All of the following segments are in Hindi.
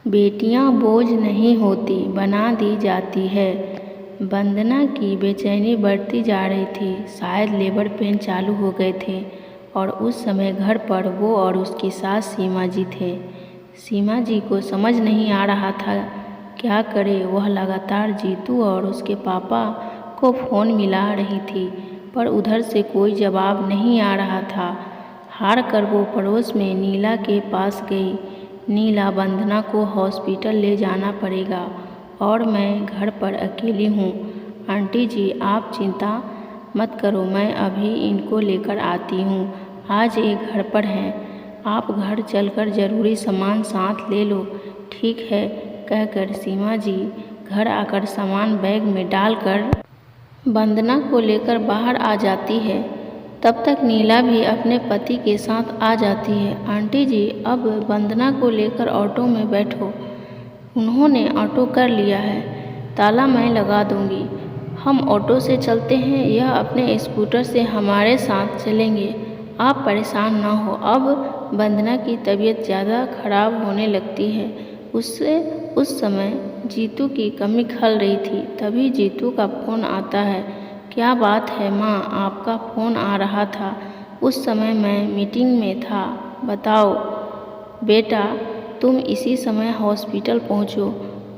बेटियां बोझ नहीं होती, बना दी जाती है। वंदना की बेचैनी बढ़ती जा रही थी। शायद लेबर पेन चालू हो गए थे और उस समय घर पर वो और उसकी सास सीमा जी थे। सीमा जी को समझ नहीं आ रहा था क्या करे। वह लगातार जीतू और उसके पापा को फ़ोन मिला रही थी, पर उधर से कोई जवाब नहीं आ रहा था। हार कर वो पड़ोस में नीला के पास गई। नीला, वंदना को हॉस्पिटल ले जाना पड़ेगा और मैं घर पर अकेली हूँ। आंटी जी आप चिंता मत करो, मैं अभी इनको लेकर आती हूँ। आज ये घर पर हैं, आप घर चलकर ज़रूरी सामान साथ ले लो। ठीक है कहकर सीमा जी घर आकर सामान बैग में डालकर वंदना को लेकर बाहर आ जाती है। तब तक नीला भी अपने पति के साथ आ जाती है। आंटी जी अब वंदना को लेकर ऑटो में बैठो। उन्होंने ऑटो कर लिया है, ताला मैं लगा दूंगी। हम ऑटो से चलते हैं, यह अपने स्कूटर से हमारे साथ चलेंगे। आप परेशान ना हो। अब वंदना की तबीयत ज़्यादा खराब होने लगती है। उस समय जीतू की कमी खल रही थी। तभी जीतू का फ़ोन आता है। क्या बात है माँ, आपका फ़ोन आ रहा था। उस समय मैं मीटिंग में था। बताओ बेटा, तुम इसी समय हॉस्पिटल पहुँचो।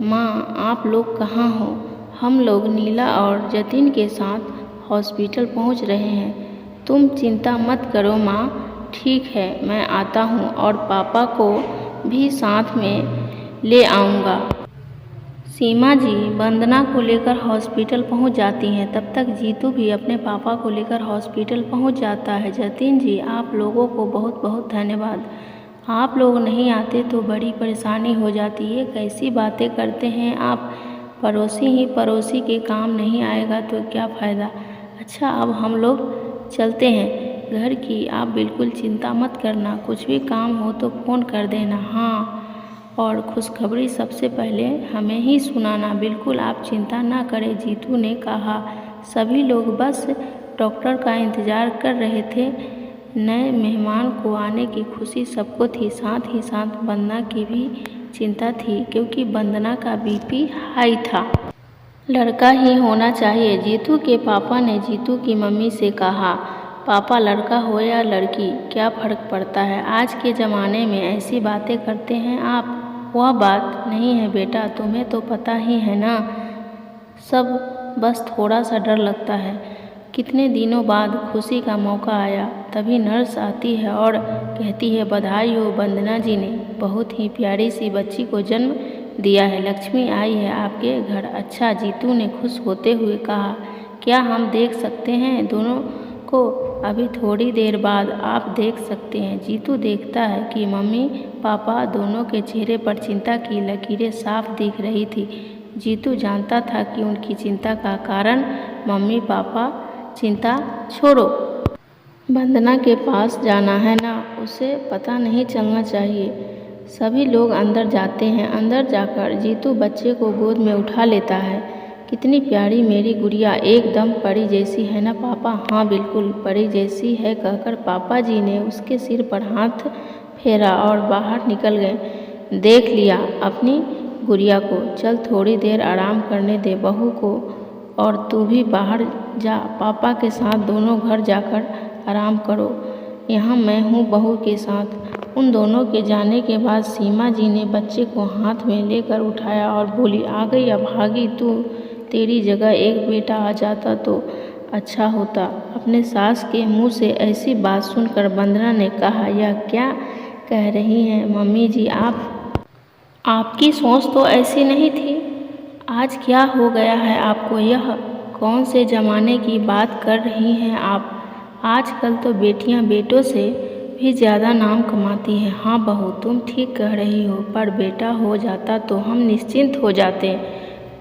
माँ आप लोग कहाँ हो? हम लोग नीला और जतिन के साथ हॉस्पिटल पहुँच रहे हैं। तुम चिंता मत करो माँ, ठीक है मैं आता हूँ और पापा को भी साथ में ले आऊँगा। सीमा जी वंदना को लेकर हॉस्पिटल पहुंच जाती हैं। तब तक जीतू भी अपने पापा को लेकर हॉस्पिटल पहुंच जाता है। जतिन जी आप लोगों को बहुत बहुत धन्यवाद। आप लोग नहीं आते तो बड़ी परेशानी हो जाती। ये कैसी बातें करते हैं आप? पड़ोसी ही पड़ोसी के काम नहीं आएगा तो क्या फ़ायदा। अच्छा अब हम लोग चलते हैं घर की। आप बिल्कुल चिंता मत करना, कुछ भी काम हो तो फ़ोन कर देना। हाँ, और खुशखबरी सबसे पहले हमें ही सुनाना। बिल्कुल आप चिंता ना करें, जीतू ने कहा। सभी लोग बस डॉक्टर का इंतज़ार कर रहे थे। नए मेहमान को आने की खुशी सबको थी, साथ ही साथ वंदना की भी चिंता थी क्योंकि वंदना का बीपी हाई था। लड़का ही होना चाहिए, जीतू के पापा ने जीतू की मम्मी से कहा। पापा लड़का हो या लड़की क्या फ़र्क पड़ता है, आज के ज़माने में ऐसी बातें करते हैं आप। वह बात नहीं है बेटा, तुम्हें तो पता ही है ना सब, बस थोड़ा सा डर लगता है। कितने दिनों बाद खुशी का मौका आया। तभी नर्स आती है और कहती है बधाई हो, वंदना जी ने बहुत ही प्यारी सी बच्ची को जन्म दिया है। लक्ष्मी आई है आपके घर। अच्छा, जीतू ने खुश होते हुए कहा। क्या हम देख सकते हैं दोनों को? अभी थोड़ी देर बाद आप देख सकते हैं। जीतू देखता है कि मम्मी पापा दोनों के चेहरे पर चिंता की लकीरें साफ दिख रही थी। जीतू जानता था कि उनकी चिंता का कारण मम्मी पापा। चिंता छोड़ो, वंदना के पास जाना है ना, उसे पता नहीं चलना चाहिए। सभी लोग अंदर जाते हैं। अंदर जाकर जीतू बच्चे को गोद में उठा लेता है। कितनी प्यारी मेरी गुड़िया, एकदम परी जैसी है ना पापा? हाँ बिल्कुल परी जैसी है कहकर पापा जी ने उसके सिर पर हाथ फेरा और बाहर निकल गए। देख लिया अपनी गुड़िया को, चल थोड़ी देर आराम करने दे बहू को, और तू भी बाहर जा पापा के साथ, दोनों घर जाकर आराम करो। यहाँ मैं हूँ बहू के साथ। उन दोनों के जाने के बाद सीमा जी ने बच्चे को हाथ में लेकर उठाया और बोली, आ गई अब भागी तू, तेरी जगह एक बेटा आ जाता तो अच्छा होता। अपने सास के मुंह से ऐसी बात सुनकर वंदना ने कहा, यह क्या कह रही हैं मम्मी जी आपकी सोच तो ऐसी नहीं थी। आज क्या हो गया है आपको? यह कौन से ज़माने की बात कर रही हैं आप? आजकल तो बेटियां बेटों से भी ज़्यादा नाम कमाती हैं। हाँ बहू तुम ठीक कह रही हो, पर बेटा हो जाता तो हम निश्चिंत हो जाते।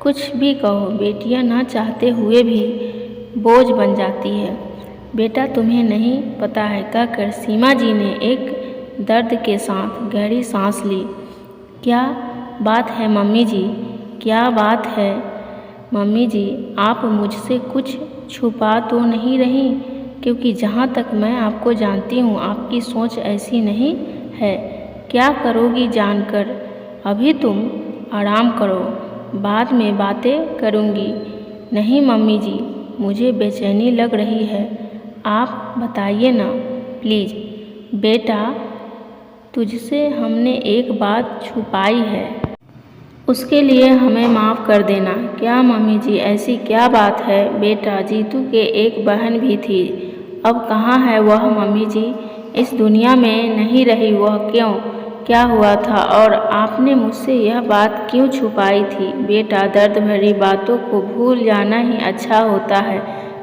कुछ भी कहो, बेटियां ना चाहते हुए भी बोझ बन जाती है। बेटा तुम्हें नहीं पता है कहकर सीमा जी ने एक दर्द के साथ गहरी सांस ली। क्या बात है मम्मी जी? क्या बात है मम्मी जी? आप मुझसे कुछ छुपा तो नहीं रही? क्योंकि जहाँ तक मैं आपको जानती हूँ आपकी सोच ऐसी नहीं है। क्या करोगी जानकर? अभी तुम आराम करो, बाद में बातें करूँगी। नहीं मम्मी जी, मुझे बेचैनी लग रही है, आप बताइए ना प्लीज़। बेटा, तुझसे हमने एक बात छुपाई है, उसके लिए हमें माफ़ कर देना। क्या मम्मी जी, ऐसी क्या बात है? बेटा, जीतू के एक बहन भी थी, अब कहाँ है वह मम्मी जी? इस दुनिया में नहीं रही वह, क्यों? क्या हुआ था और आपने मुझसे यह बात क्यों छुपाई थी? बेटा, दर्द भरी बातों को भूल जाना ही अच्छा होता है,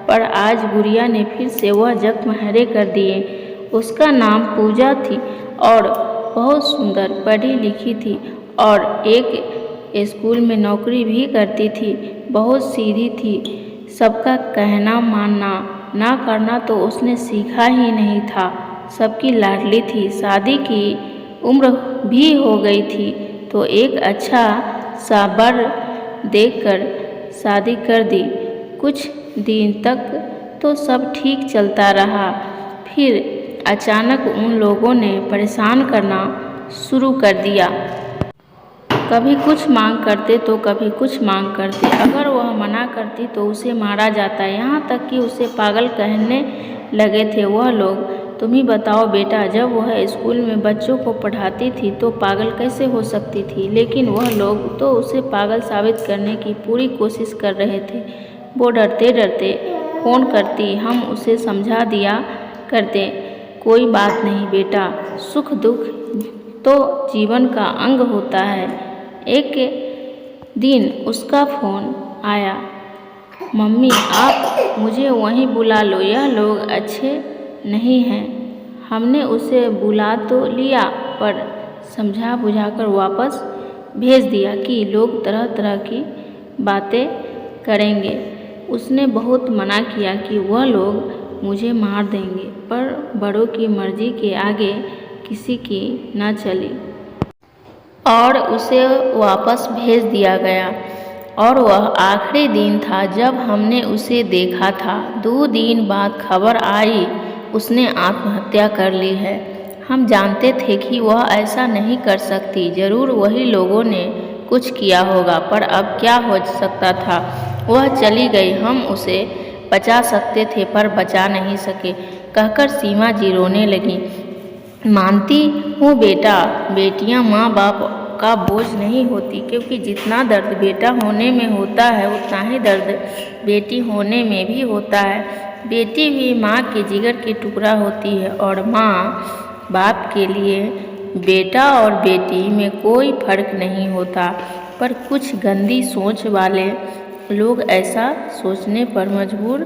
पर आज गुड़िया ने फिर से वह जख्म हरे कर दिए। उसका नाम पूजा थी और बहुत सुंदर पढ़ी लिखी थी और एक स्कूल में नौकरी भी करती थी। बहुत सीधी थी, सबका कहना मानना ना करना तो उसने सीखा ही नहीं था। सबकी लाडली थी, शादी की उम्र भी हो गई थी तो एक अच्छा सा वर देखकर शादी कर दी। कुछ दिन तक तो सब ठीक चलता रहा, फिर अचानक उन लोगों ने परेशान करना शुरू कर दिया। कभी कुछ मांग करते तो कभी कुछ मांग करते, अगर वह मना करती तो उसे मारा जाता, यहाँ तक कि उसे पागल कहने लगे थे वह लोग। तुम ही बताओ बेटा, जब वह स्कूल में बच्चों को पढ़ाती थी तो पागल कैसे हो सकती थी? लेकिन वह लोग तो उसे पागल साबित करने की पूरी कोशिश कर रहे थे। वो डरते डरते फ़ोन करती, हम उसे समझा दिया करते, कोई बात नहीं बेटा, सुख दुख तो जीवन का अंग होता है। एक दिन उसका फ़ोन आया, मम्मी आप मुझे वहीं बुला लो, यह लोग अच्छे नहीं हैं। हमने उसे बुला तो लिया पर समझा बुझाकर वापस भेज दिया कि लोग तरह तरह की बातें करेंगे। उसने बहुत मना किया कि वह लोग मुझे मार देंगे, पर बड़ों की मर्जी के आगे किसी की न चली और उसे वापस भेज दिया गया। और वह आखिरी दिन था जब हमने उसे देखा था। 2 दिन बाद खबर आई उसने आत्महत्या कर ली है। हम जानते थे कि वह ऐसा नहीं कर सकती, ज़रूर वही लोगों ने कुछ किया होगा, पर अब क्या हो सकता था? वह चली गई, हम उसे बचा सकते थे पर बचा नहीं सके, कहकर सीमा जी रोने लगी। मानती हूँ बेटा, बेटियाँ माँ बाप का बोझ नहीं होती, क्योंकि जितना दर्द बेटा होने में होता है उतना ही दर्द बेटी होने में भी होता है। बेटी भी माँ के जिगर की टुकड़ा होती है और माँ बाप के लिए बेटा और बेटी में कोई फर्क नहीं होता। पर कुछ गंदी सोच वाले लोग ऐसा सोचने पर मजबूर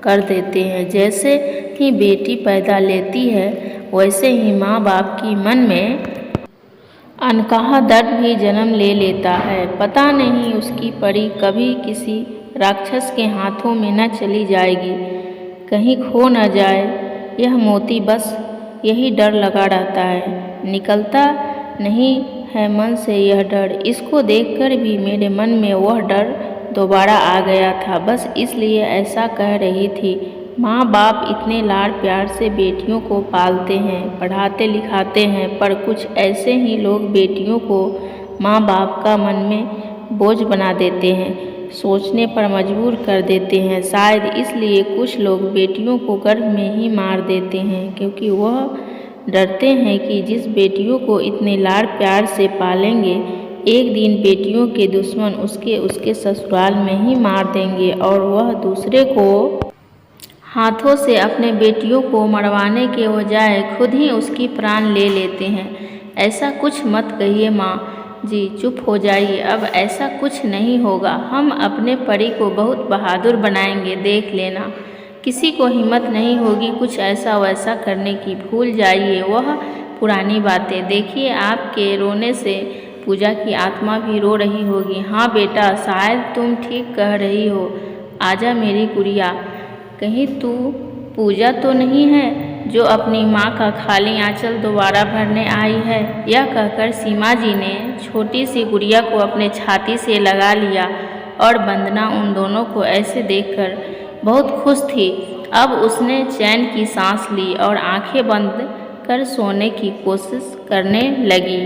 कर देते हैं, जैसे ही बेटी पैदा लेती है वैसे ही माँ बाप की मन में अनकहा दर्द भी जन्म ले लेता है। पता नहीं उसकी परी कभी किसी राक्षस के हाथों में न चली जाएगी, कहीं खो न जाए यह मोती, बस यही डर लगा रहता है, निकलता नहीं है मन से यह डर। इसको देखकर भी मेरे मन में वह डर दोबारा आ गया था, बस इसलिए ऐसा कह रही थी। माँ बाप इतने लाड़ प्यार से बेटियों को पालते हैं, पढ़ाते लिखाते हैं, पर कुछ ऐसे ही लोग बेटियों को माँ बाप का मन में बोझ बना देते हैं, सोचने पर मजबूर कर देते हैं। शायद इसलिए कुछ लोग बेटियों को गर्भ में ही मार देते हैं, क्योंकि वह डरते हैं कि जिस बेटियों को इतने लाड़ प्यार से पालेंगे, एक दिन बेटियों के दुश्मन उसके ससुराल में ही मार देंगे और वह दूसरे को हाथों से अपने बेटियों को मरवाने के बजाय खुद ही उसकी प्राण ले लेते हैं। ऐसा कुछ मत कहिए माँ जी, चुप हो जाइए, अब ऐसा कुछ नहीं होगा। हम अपने परी को बहुत बहादुर बनाएंगे, देख लेना। किसी को हिम्मत नहीं होगी कुछ ऐसा वैसा करने की। भूल जाइए वह पुरानी बातें। देखिए, आपके रोने से पूजा की आत्मा भी रो रही होगी। हाँ बेटा, शायद तुम ठीक कह रही हो। आजा मेरी गुड़िया, कहीं तू पूजा तो नहीं है जो अपनी माँ का खाली आंचल दोबारा भरने आई है? यह कहकर सीमा जी ने छोटी सी गुड़िया को अपने छाती से लगा लिया और वंदना उन दोनों को ऐसे देखकर बहुत खुश थी। अब उसने चैन की सांस ली और आंखें बंद कर सोने की कोशिश करने लगी।